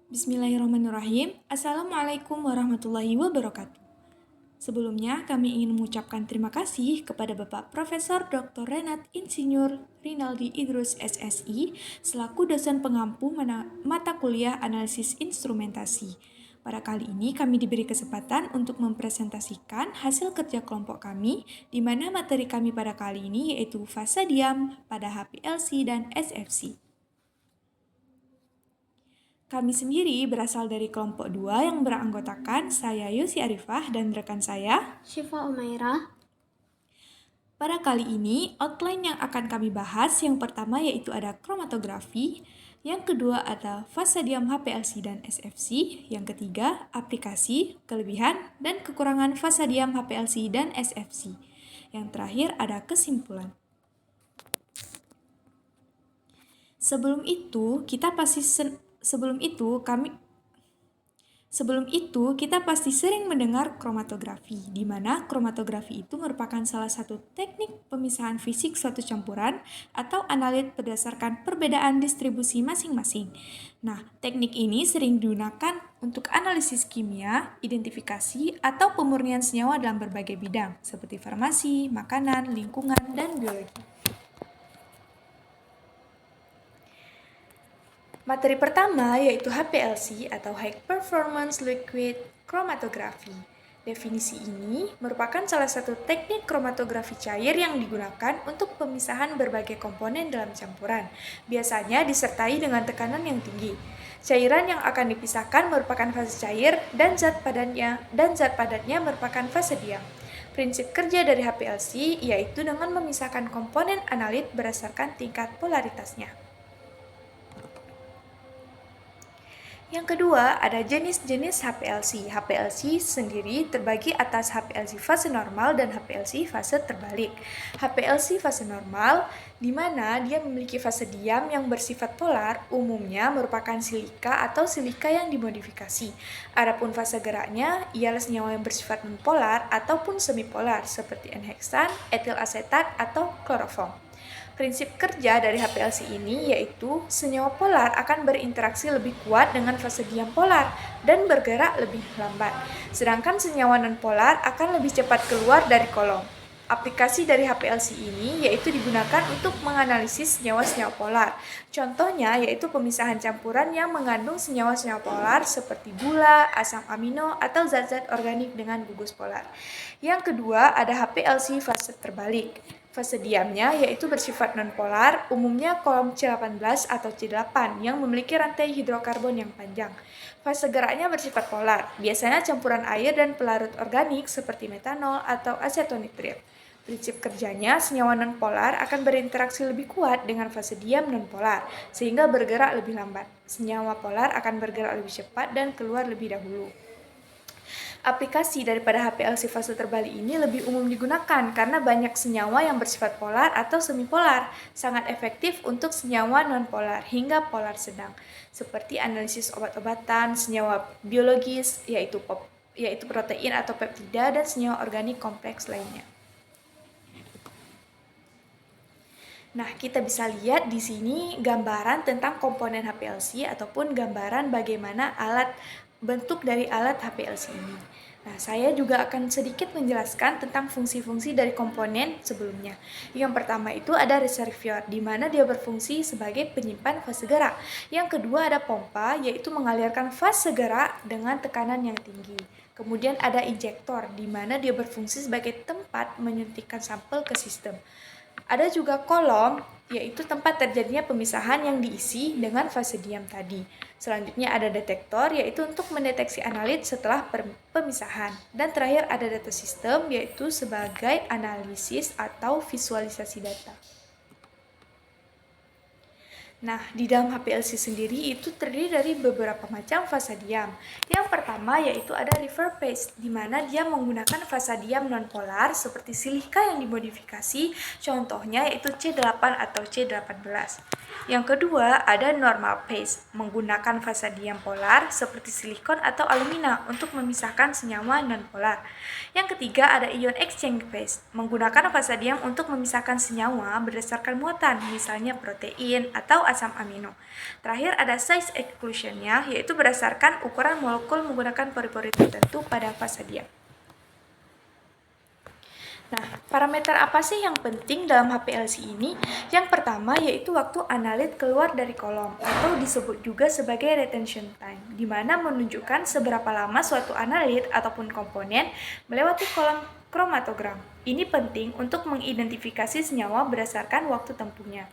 Bismillahirrahmanirrahim. Assalamualaikum warahmatullahi wabarakatuh. Sebelumnya, kami ingin mengucapkan terima kasih kepada Bapak Profesor Dr. Renat Insinyur Rinaldi Idrus SSI selaku dosen pengampu mata kuliah analisis instrumentasi. Pada kali ini kami diberi kesempatan untuk mempresentasikan hasil kerja kelompok kami, di mana materi kami pada kali ini yaitu fasa diam pada HPLC dan SFC. Kami sendiri berasal dari kelompok 2 yang beranggotakan saya Yusi Arifah dan rekan saya Syifa Umairah. Pada kali ini, outline yang akan kami bahas yang pertama yaitu ada kromatografi, yang kedua ada fasa diam HPLC dan SFC, yang ketiga aplikasi, kelebihan, dan kekurangan fasa diam HPLC dan SFC. Yang terakhir ada kesimpulan. Sebelum itu, kita pasti sering mendengar kromatografi, di mana kromatografi itu merupakan salah satu teknik pemisahan fisik suatu campuran atau analit berdasarkan perbedaan distribusi masing-masing. Nah, teknik ini sering digunakan untuk analisis kimia, identifikasi, atau pemurnian senyawa dalam berbagai bidang, seperti farmasi, makanan, lingkungan, dan biologi. Materi pertama yaitu HPLC atau High Performance Liquid Chromatography. Definisi ini merupakan salah satu teknik kromatografi cair yang digunakan untuk pemisahan berbagai komponen dalam campuran, biasanya disertai dengan tekanan yang tinggi. Cairan yang akan dipisahkan merupakan fase cair dan zat padatnya merupakan fase diam. Prinsip kerja dari HPLC yaitu dengan memisahkan komponen analit berdasarkan tingkat polaritasnya. Yang kedua, ada jenis-jenis HPLC. HPLC sendiri terbagi atas HPLC fase normal dan HPLC fase terbalik. HPLC fase normal, di mana dia memiliki fase diam yang bersifat polar, umumnya merupakan silika atau silika yang dimodifikasi. Adapun fase geraknya, ialah senyawa yang bersifat nonpolar ataupun semipolar, seperti N-heksan, etil asetat, atau kloroform. Prinsip kerja dari HPLC ini yaitu senyawa polar akan berinteraksi lebih kuat dengan fase diam polar dan bergerak lebih lambat, sedangkan senyawa nonpolar akan lebih cepat keluar dari kolom. Aplikasi dari HPLC ini yaitu digunakan untuk menganalisis senyawa-senyawa polar. Contohnya yaitu pemisahan campuran yang mengandung senyawa-senyawa polar seperti gula, asam amino, atau zat-zat organik dengan gugus polar. Yang kedua ada HPLC fase terbalik. Fase diamnya yaitu bersifat nonpolar, umumnya kolom C18 atau C8 yang memiliki rantai hidrokarbon yang panjang. Fase geraknya bersifat polar, biasanya campuran air dan pelarut organik seperti metanol atau asetonitrit. Prinsip kerjanya, senyawa nonpolar akan berinteraksi lebih kuat dengan fase diam nonpolar, sehingga bergerak lebih lambat. Senyawa polar akan bergerak lebih cepat dan keluar lebih dahulu. Aplikasi daripada HPLC fase terbalik ini lebih umum digunakan karena banyak senyawa yang bersifat polar atau semipolar, sangat efektif untuk senyawa nonpolar hingga polar sedang, seperti analisis obat-obatan, senyawa biologis, yaitu protein atau peptida, dan senyawa organik kompleks lainnya. Nah, kita bisa lihat di sini gambaran tentang komponen HPLC ataupun gambaran bagaimana bentuk dari alat HPLC ini. Nah, saya juga akan sedikit menjelaskan tentang fungsi-fungsi dari komponen sebelumnya. Yang pertama itu ada reservoir, di mana dia berfungsi sebagai penyimpan fase gerak. Yang kedua ada pompa, yaitu mengalirkan fase gerak dengan tekanan yang tinggi. Kemudian ada injektor, di mana dia berfungsi sebagai tempat menyuntikkan sampel ke sistem. Ada juga kolom, yaitu tempat terjadinya pemisahan yang diisi dengan fase diam tadi. Selanjutnya ada detektor, yaitu untuk mendeteksi analit setelah pemisahan. Dan terakhir ada data system, yaitu sebagai analisis atau visualisasi data. Nah, di dalam HPLC sendiri itu terdiri dari beberapa macam fasa diam. Yang pertama yaitu ada reverse phase, di mana dia menggunakan fasa diam nonpolar seperti silika yang dimodifikasi, contohnya yaitu C8 atau C18. Yang kedua, ada normal phase, menggunakan fasa diam polar seperti silikon atau alumina untuk memisahkan senyawa non-polar. Yang ketiga, ada ion exchange phase, menggunakan fasa diam untuk memisahkan senyawa berdasarkan muatan, misalnya protein atau asam amino. Terakhir, ada size exclusion-nya, yaitu berdasarkan ukuran molekul menggunakan pori-pori tertentu pada fasa diam. Nah, parameter apa sih yang penting dalam HPLC ini? Yang pertama yaitu waktu analit keluar dari kolom atau disebut juga sebagai retention time, di mana menunjukkan seberapa lama suatu analit ataupun komponen melewati kolom kromatogram. Ini penting untuk mengidentifikasi senyawa berdasarkan waktu tempuhnya.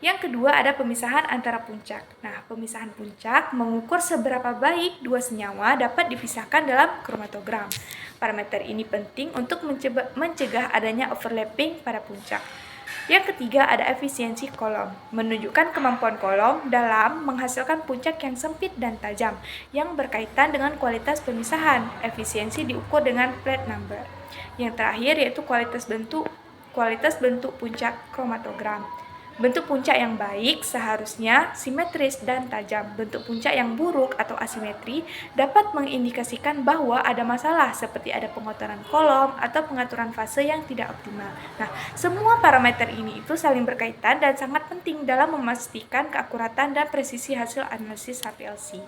Yang kedua ada pemisahan antara puncak. Nah, pemisahan puncak mengukur seberapa baik dua senyawa dapat dipisahkan dalam kromatogram. Parameter ini penting untuk mencegah adanya overlapping pada puncak. Yang ketiga ada efisiensi kolom, menunjukkan kemampuan kolom dalam menghasilkan puncak yang sempit dan tajam, yang berkaitan dengan kualitas pemisahan. Efisiensi diukur dengan plate number. Yang terakhir yaitu kualitas bentuk puncak kromatogram. Bentuk puncak yang baik seharusnya simetris dan tajam. Bentuk puncak yang buruk atau asimetri dapat mengindikasikan bahwa ada masalah seperti ada pengotoran kolom atau pengaturan fase yang tidak optimal. Nah, semua parameter ini itu saling berkaitan dan sangat penting dalam memastikan keakuratan dan presisi hasil analisis HPLC.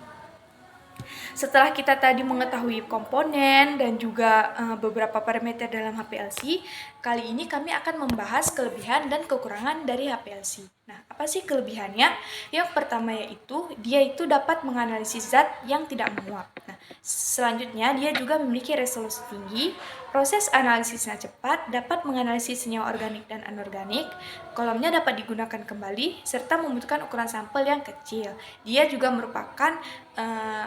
Setelah kita tadi mengetahui komponen dan juga beberapa parameter dalam HPLC, kali ini kami akan membahas kelebihan dan kekurangan dari HPLC. Nah, apa sih kelebihannya? Yang pertama yaitu dia itu dapat menganalisis zat yang tidak menguap. Nah, selanjutnya dia juga memiliki resolusi tinggi, proses analisisnya cepat, dapat menganalisis senyawa organik dan anorganik, kolomnya dapat digunakan kembali, serta membutuhkan ukuran sampel yang kecil. Dia juga merupakan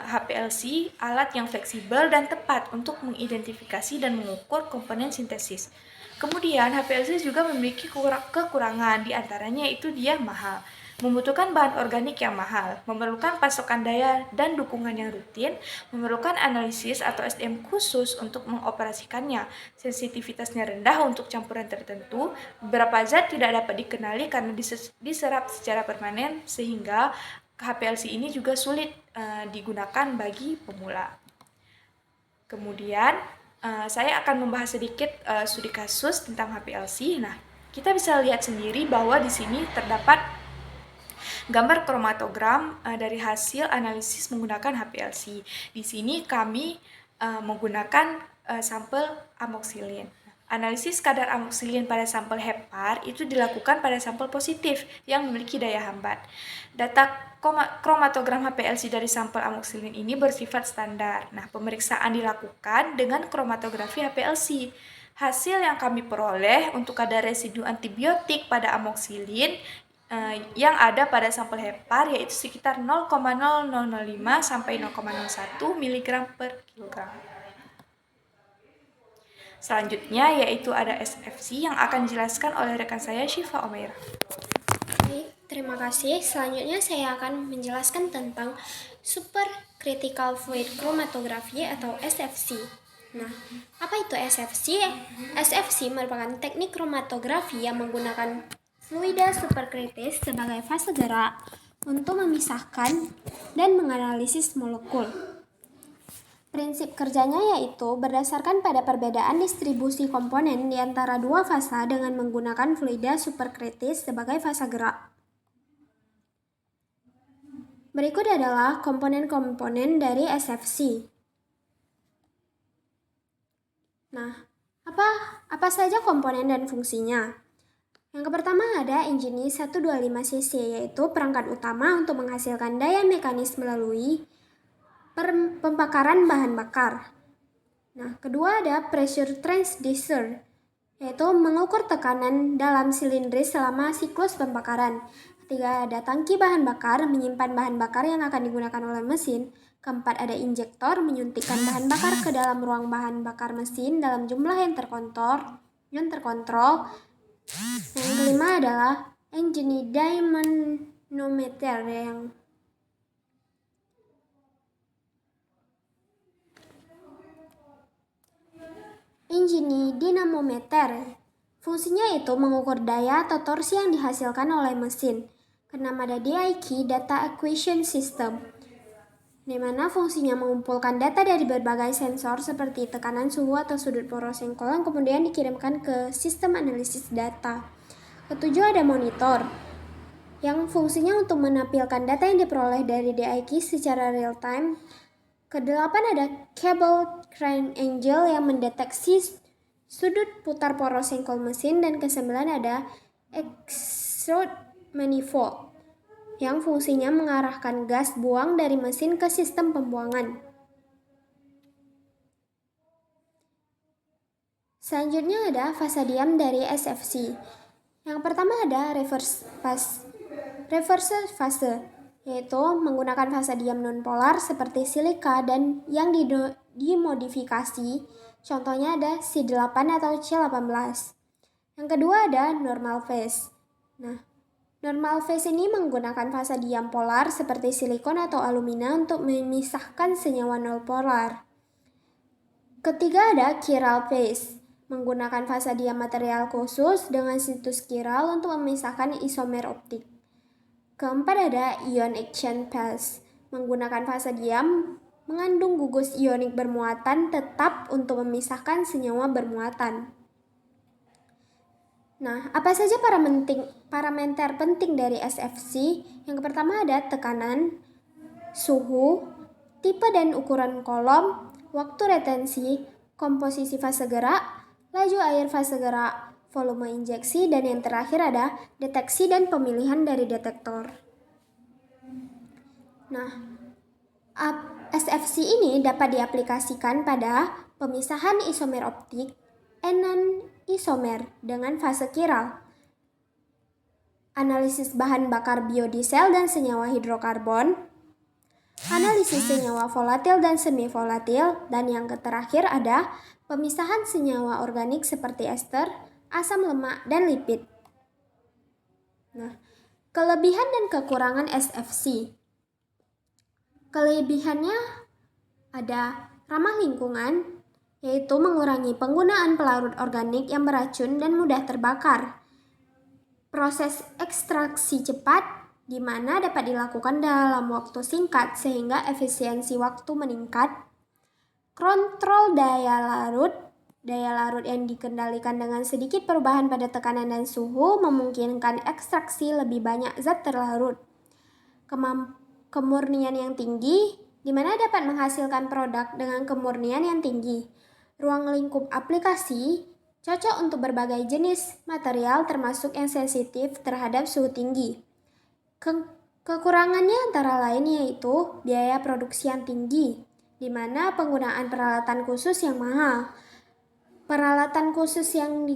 HPLC alat yang fleksibel dan tepat untuk mengidentifikasi dan mengukur komponen sintesis. Kemudian HPLC juga memiliki kekurangan, diantaranya itu dia mahal, membutuhkan bahan organik yang mahal, memerlukan pasokan daya dan dukungan yang rutin, memerlukan analisis atau SDM khusus untuk mengoperasikannya, sensitivitasnya rendah untuk campuran tertentu, beberapa zat tidak dapat dikenali karena diserap secara permanen sehingga HPLC ini juga sulit digunakan bagi pemula. Kemudian saya akan membahas sedikit studi kasus tentang HPLC. Nah, kita bisa lihat sendiri bahwa di sini terdapat gambar kromatogram dari hasil analisis menggunakan HPLC. Di sini kami menggunakan sampel amoksilin. Analisis kadar amoksilin pada sampel hepar itu dilakukan pada sampel positif yang memiliki daya hambat. Data kromatogram HPLC dari sampel amoksilin ini bersifat standar. Nah, pemeriksaan dilakukan dengan kromatografi HPLC. Hasil yang kami peroleh untuk kadar residu antibiotik pada amoksilin yang ada pada sampel hepar yaitu sekitar 0,0005 sampai 0,01 mg per kilogram. Selanjutnya yaitu ada SFC yang akan dijelaskan oleh rekan saya Syifa Omaira. Baik, terima kasih. Selanjutnya saya akan menjelaskan tentang Supercritical Fluid Chromatography atau SFC. Nah, apa itu SFC? SFC merupakan teknik kromatografi yang menggunakan fluida superkritis sebagai fase gerak untuk memisahkan dan menganalisis molekul. Prinsip kerjanya yaitu berdasarkan pada perbedaan distribusi komponen di antara dua fasa dengan menggunakan fluida superkritis sebagai fase gerak. Berikut adalah komponen-komponen dari SFC. Nah, apa saja komponen dan fungsinya? Yang pertama ada engine 125cc, yaitu perangkat utama untuk menghasilkan daya mekanis melalui pembakaran bahan bakar. Nah, kedua ada pressure transducer, yaitu mengukur tekanan dalam silindris selama siklus pembakaran. Ketiga ada tangki bahan bakar, menyimpan bahan bakar yang akan digunakan oleh mesin. Keempat ada injektor, menyuntikkan bahan bakar ke dalam ruang bahan bakar mesin dalam jumlah yang terkontrol. Yang kelima adalah engine dynamometer Engine dinamometer. Fungsinya itu mengukur daya atau torsi yang dihasilkan oleh mesin. Keenam ada DIQ, Data Acquisition System, di mana fungsinya mengumpulkan data dari berbagai sensor seperti tekanan, suhu, atau sudut poros sengkol yang kemudian dikirimkan ke sistem analisis data. Ketujuh ada monitor, yang fungsinya untuk menampilkan data yang diperoleh dari DIQ secara real time. Kedelapan ada cable crane angle yang mendeteksi sudut putar poros sengkol mesin, dan kesembilan ada exhaust manifold yang fungsinya mengarahkan gas buang dari mesin ke sistem pembuangan. Selanjutnya ada fase diam dari SFC. Yang pertama ada reverse fase, yaitu menggunakan fase diam nonpolar seperti silika dan yang dimodifikasi. Contohnya ada C8 atau C18. Yang kedua ada normal phase. Normal phase ini menggunakan fase diam polar seperti silikon atau alumina untuk memisahkan senyawa non-polar. Ketiga ada chiral phase, menggunakan fase diam material khusus dengan situs chiral untuk memisahkan isomer optik. Keempat ada ion exchange phase, menggunakan fase diam mengandung gugus ionik bermuatan tetap untuk memisahkan senyawa bermuatan. Apa saja parameter penting dari SFC? Yang pertama ada tekanan, suhu, tipe dan ukuran kolom, waktu retensi, komposisi fase gerak, laju air fase gerak, volume injeksi, dan yang terakhir ada deteksi dan pemilihan dari detektor. SFC ini dapat diaplikasikan pada pemisahan isomer optik, non-isomer dengan fase chiral, analisis bahan bakar biodiesel dan senyawa hidrokarbon, analisis senyawa volatil dan semi-volatil, dan yang terakhir ada pemisahan senyawa organik seperti ester, asam lemak, dan lipid. Kelebihan dan kekurangan SFC. Kelebihannya ada ramah lingkungan, yaitu mengurangi penggunaan pelarut organik yang beracun dan mudah terbakar. Proses ekstraksi cepat, di mana dapat dilakukan dalam waktu singkat sehingga efisiensi waktu meningkat. Kontrol daya larut yang dikendalikan dengan sedikit perubahan pada tekanan dan suhu memungkinkan ekstraksi lebih banyak zat terlarut. Kemurnian yang tinggi, di mana dapat menghasilkan produk dengan kemurnian yang tinggi. Ruang lingkup aplikasi cocok untuk berbagai jenis material termasuk yang sensitif terhadap suhu tinggi. Kekurangannya antara lain yaitu biaya produksi yang tinggi, di mana penggunaan peralatan khusus yang mahal. Peralatan khusus yang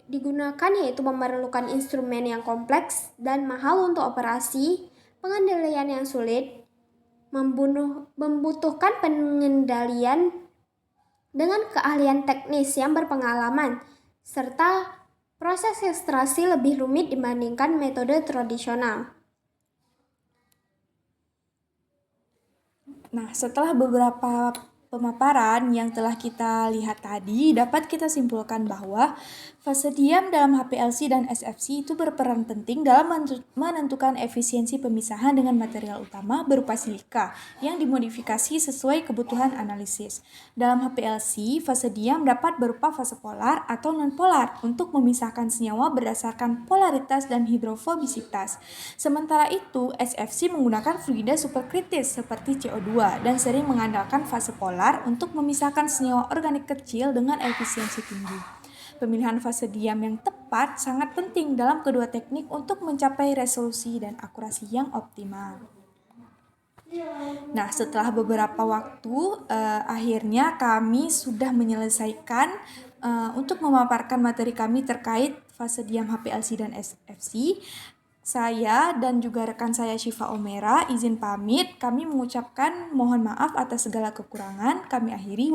digunakan yaitu memerlukan instrumen yang kompleks dan mahal untuk operasi, pengendalian yang sulit, membutuhkan pengendalian dengan keahlian teknis yang berpengalaman, serta proses ekstraksi lebih rumit dibandingkan metode tradisional. Setelah beberapa pemaparan yang telah kita lihat tadi, dapat kita simpulkan bahwa fase diam dalam HPLC dan SFC itu berperan penting dalam menentukan efisiensi pemisahan dengan material utama berupa silika yang dimodifikasi sesuai kebutuhan analisis. Dalam HPLC, fase diam dapat berupa fase polar atau non-polar untuk memisahkan senyawa berdasarkan polaritas dan hidrofobisitas. Sementara itu, SFC menggunakan fluida superkritis seperti CO2 dan sering mengandalkan fase polar untuk memisahkan senyawa organik kecil dengan efisiensi tinggi. Pemilihan fase diam yang tepat sangat penting dalam kedua teknik untuk mencapai resolusi dan akurasi yang optimal. Setelah beberapa waktu, akhirnya kami sudah menyelesaikan untuk memaparkan materi kami terkait fase diam HPLC dan SFC. Saya dan juga rekan saya Syifa Omera izin pamit. Kami mengucapkan mohon maaf atas segala kekurangan. Kami akhiri.